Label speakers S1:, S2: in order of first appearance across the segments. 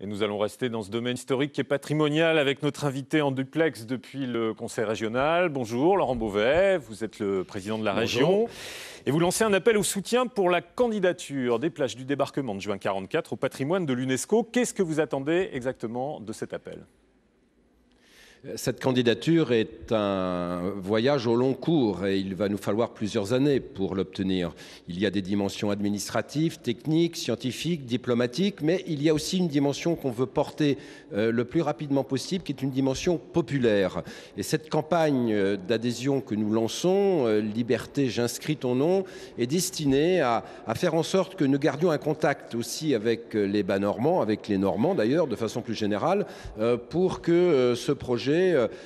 S1: Et nous allons rester dans ce domaine historique et patrimonial avec notre invité en duplex depuis le Conseil régional. Bonjour Laurent Beauvais, vous êtes le président de la région. Et vous lancez un appel au soutien pour la candidature des plages du débarquement de juin 1944 au patrimoine de l'UNESCO. Qu'est-ce que vous attendez exactement de cet appel ?
S2: Cette candidature est un voyage au long cours et il va nous falloir plusieurs années pour l'obtenir. Il y a des dimensions administratives, techniques, scientifiques, diplomatiques, mais il y a aussi une dimension qu'on veut porter le plus rapidement possible, qui est une dimension populaire. Et cette campagne d'adhésion que nous lançons, Liberté, j'inscris ton nom, est destinée à faire en sorte que nous gardions un contact aussi avec les bas normands, avec les Normands d'ailleurs, de façon plus générale, pour que ce projet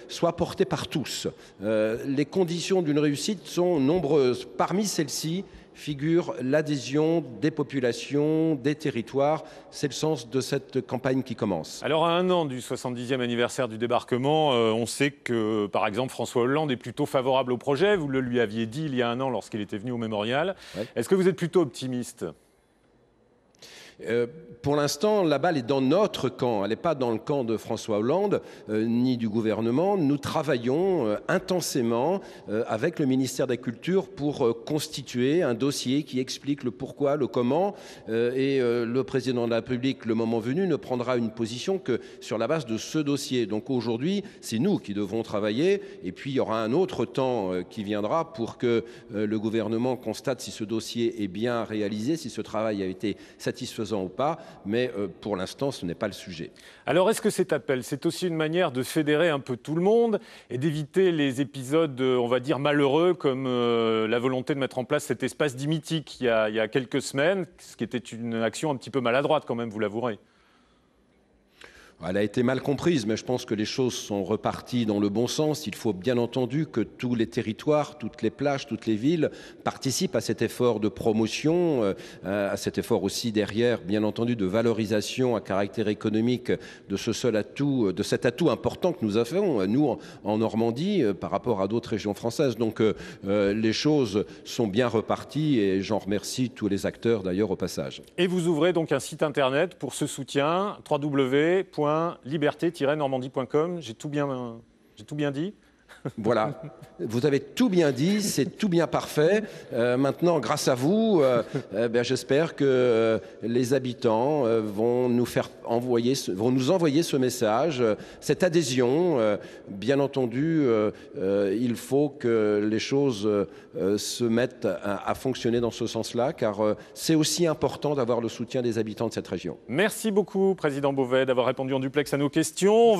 S2: soit porté par tous. Les conditions d'une réussite sont nombreuses. Parmi celles-ci figure l'adhésion des populations, des territoires. C'est le sens de cette campagne qui commence.
S1: Alors à un an du 70e anniversaire du débarquement, on sait que par exemple François Hollande est plutôt favorable au projet. Vous le lui aviez dit il y a un an lorsqu'il était venu au mémorial. Ouais. Est-ce que vous êtes plutôt optimiste ?
S2: Pour l'instant, la balle est dans notre camp. Elle n'est pas dans le camp de François Hollande ni du gouvernement. Nous travaillons intensément avec le ministère de la Culture pour constituer un dossier qui explique le pourquoi, le comment. Et le président de la République, le moment venu, ne prendra une position que sur la base de ce dossier. Donc aujourd'hui, c'est nous qui devrons travailler. Et puis, il y aura un autre temps qui viendra pour que le gouvernement constate si ce dossier est bien réalisé, si ce travail a été satisfaisant ou pas, mais pour l'instant, ce n'est pas le sujet.
S1: Alors, est-ce que cet appel, c'est aussi une manière de fédérer un peu tout le monde et d'éviter les épisodes, on va dire, malheureux, comme la volonté de mettre en place cet espace dit mythique il y a quelques semaines, ce qui était une action un petit peu maladroite quand même, vous l'avouerez.
S2: Elle a été mal comprise, mais je pense que les choses sont reparties dans le bon sens. Il faut bien entendu que tous les territoires, toutes les plages, toutes les villes participent à cet effort de promotion, à cet effort aussi derrière, bien entendu, de valorisation à caractère économique de ce seul atout, de cet atout important que nous avons, nous, en Normandie, par rapport à d'autres régions françaises. Donc, les choses sont bien reparties et j'en remercie tous les acteurs, d'ailleurs, au passage.
S1: Et vous ouvrez donc un site internet pour ce soutien, www.liberté-normandie.com. J'ai tout bien dit.
S2: Voilà, vous avez tout bien dit, c'est tout bien parfait. Maintenant, grâce à vous, j'espère que les habitants vont nous envoyer ce message, cette adhésion. Bien entendu, il faut que les choses se mettent à fonctionner dans ce sens-là, car c'est aussi important d'avoir le soutien des habitants de cette région.
S1: Merci beaucoup, Président Beauvais, d'avoir répondu en duplex à nos questions.